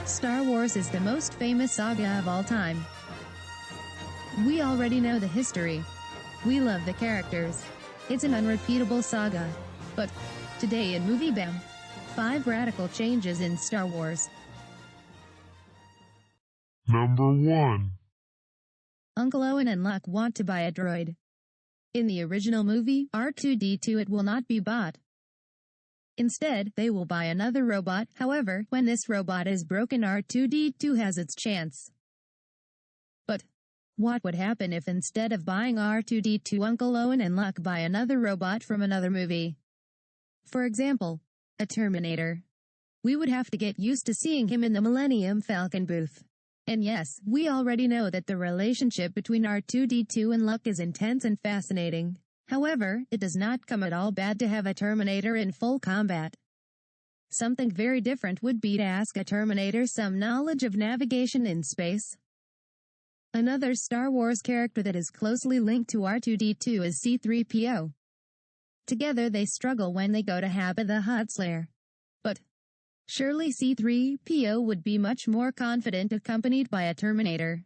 Star Wars is the most famous saga of all time. We already know the history. We love the characters. It's an unrepeatable saga. But today in Moviebam, 5 radical changes in Star Wars. Number 1. Uncle Owen and Luke want to buy a droid. In the original movie, R2-D2 it will not be bought. Instead, they will buy another robot. However, when this robot is broken, R2-D2 has its chance. But what would happen if instead of buying R2-D2, Uncle Owen and Luke buy another robot from another movie? For example, a Terminator. We would have to get used to seeing him in the Millennium Falcon booth. And yes, we already know that the relationship between R2-D2 and Luke is intense and fascinating. However, it does not come at all bad to have a Terminator in full combat. Something very different would be to ask a Terminator some knowledge of navigation in space. Another Star Wars character that is closely linked to R2-D2 is C-3PO. Together they struggle when they go to Jabba the Hutt's lair. But surely C-3PO would be much more confident accompanied by a Terminator.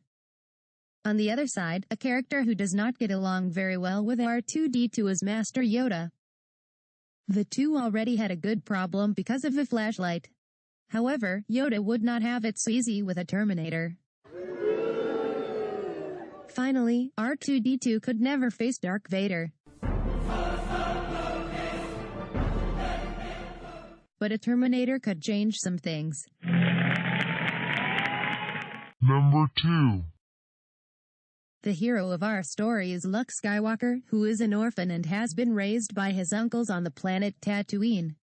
On the other side, a character who does not get along very well with R2-D2 is Master Yoda. The two already had a good problem because of the flashlight. However, Yoda would not have it so easy with a Terminator. Finally, R2-D2 could never face Darth Vader. But a Terminator could change some things. Number 2. The hero of our story is Luke Skywalker, who is an orphan and has been raised by his uncles on the planet Tatooine.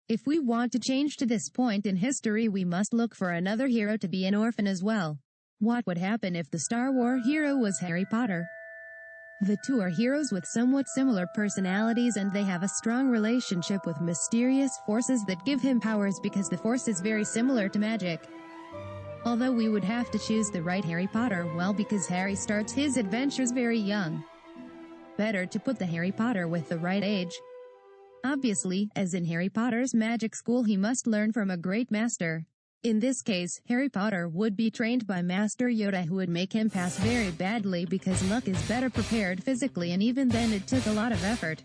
If we want to change to this point in history, we must look for another hero to be an orphan as well. What would happen if the Star Wars hero was Harry Potter? The two are heroes with somewhat similar personalities, and they have a strong relationship with mysterious forces that give him powers because the Force is very similar to magic. Although we would have to choose the right Harry Potter, well, because Harry starts his adventures very young. Better to put the Harry Potter with the right age. Obviously, as in Harry Potter's magic school, he must learn from a great master. In this case, Harry Potter would be trained by Master Yoda, who would make him pass very badly because Luke is better prepared physically, and even then it took a lot of effort.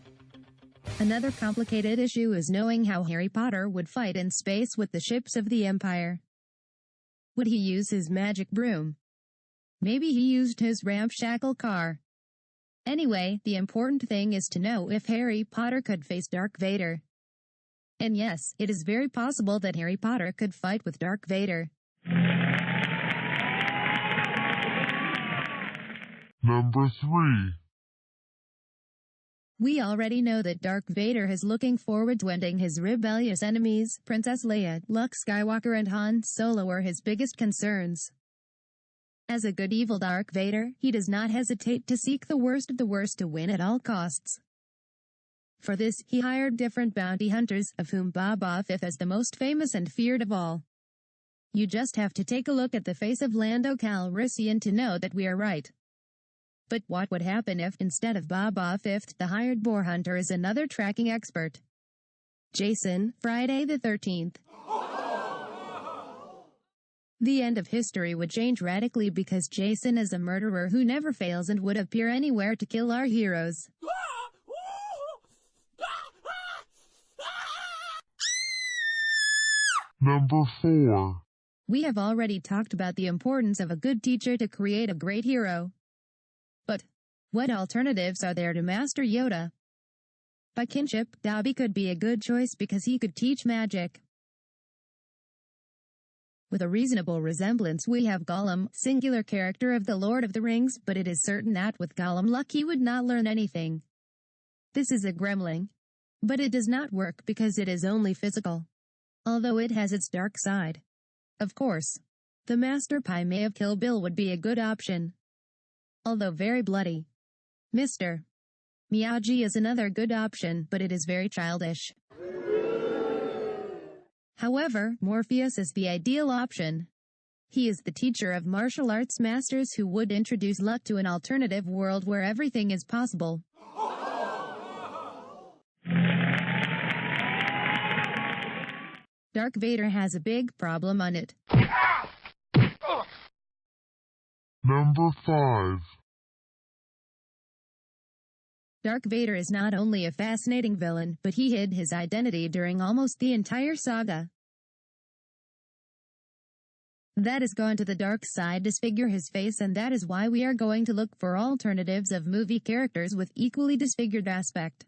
Another complicated issue is knowing how Harry Potter would fight in space with the ships of the Empire. Would he use his magic broom? Maybe he used his ramshackle car. Anyway, the important thing is to know if Harry Potter could face Darth Vader. And yes, it is very possible that Harry Potter could fight with Darth Vader. Number 3. We already know that Darth Vader is looking forward to ending his rebellious enemies. Princess Leia, Luke Skywalker and Han Solo are his biggest concerns. As a good evil Darth Vader, he does not hesitate to seek the worst of the worst to win at all costs. For this, he hired different bounty hunters, of whom Boba Fett is the most famous and feared of all. You just have to take a look at the face of Lando Calrissian to know that we are right. But what would happen if, instead of Boba Fett, the hired boar hunter is another tracking expert? Jason, Friday the 13th. The end of history would change radically because Jason is a murderer who never fails and would appear anywhere to kill our heroes. Number 4. We have already talked about the importance of a good teacher to create a great hero. But what alternatives are there to Master Yoda? By kinship, Dobby could be a good choice because he could teach magic. With a reasonable resemblance, we have Gollum, singular character of The Lord of the Rings, but it is certain that with Gollum luck he would not learn anything. This is a gremlin. But it does not work because it is only physical. Although it has its dark side. Of course, the Master Pai Mei of Kill Bill would be a good option. Although very bloody. Mr. Miyagi is another good option, but it is very childish. However, Morpheus is the ideal option. He is the teacher of martial arts masters who would introduce luck to an alternative world where everything is possible. Darth Vader has a big problem on it. Number 5. Darth Vader is not only a fascinating villain, but he hid his identity during almost the entire saga. That has gone to the dark side to disfigure his face, and that is why we are going to look for alternatives of movie characters with equally disfigured aspect.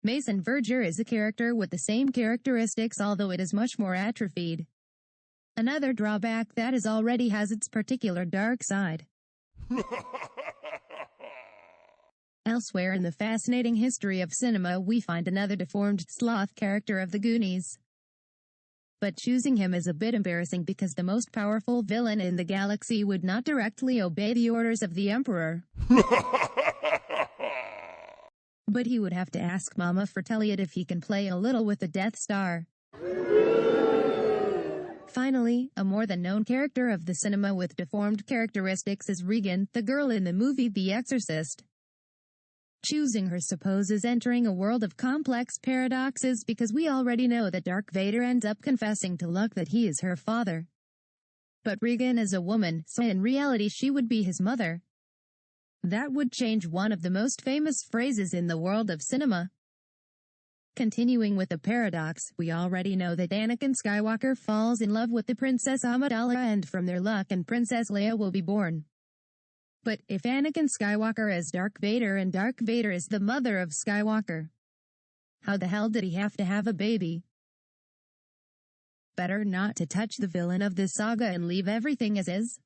Mason Verger is a character with the same characteristics, although it is much more atrophied. Another drawback that is already has its particular dark side. Elsewhere in the fascinating history of cinema we find another deformed sloth character of the Goonies. But choosing him is a bit embarrassing because the most powerful villain in the galaxy would not directly obey the orders of the Emperor. But he would have to ask Mama for Elliot if he can play a little with the Death Star. Finally, a more than known character of the cinema with deformed characteristics is Regan, the girl in the movie The Exorcist. Choosing her supposes entering a world of complex paradoxes because we already know that Darth Vader ends up confessing to Luke that he is her father. But Regan is a woman, so in reality she would be his mother. That would change one of the most famous phrases in the world of cinema. Continuing with the paradox, we already know that Anakin Skywalker falls in love with the Princess Amidala, and from their Luke and Princess Leia will be born. But if Anakin Skywalker is Darth Vader and Darth Vader is the mother of Skywalker, how the hell did he have to have a baby? Better not to touch the villain of this saga and leave everything as is.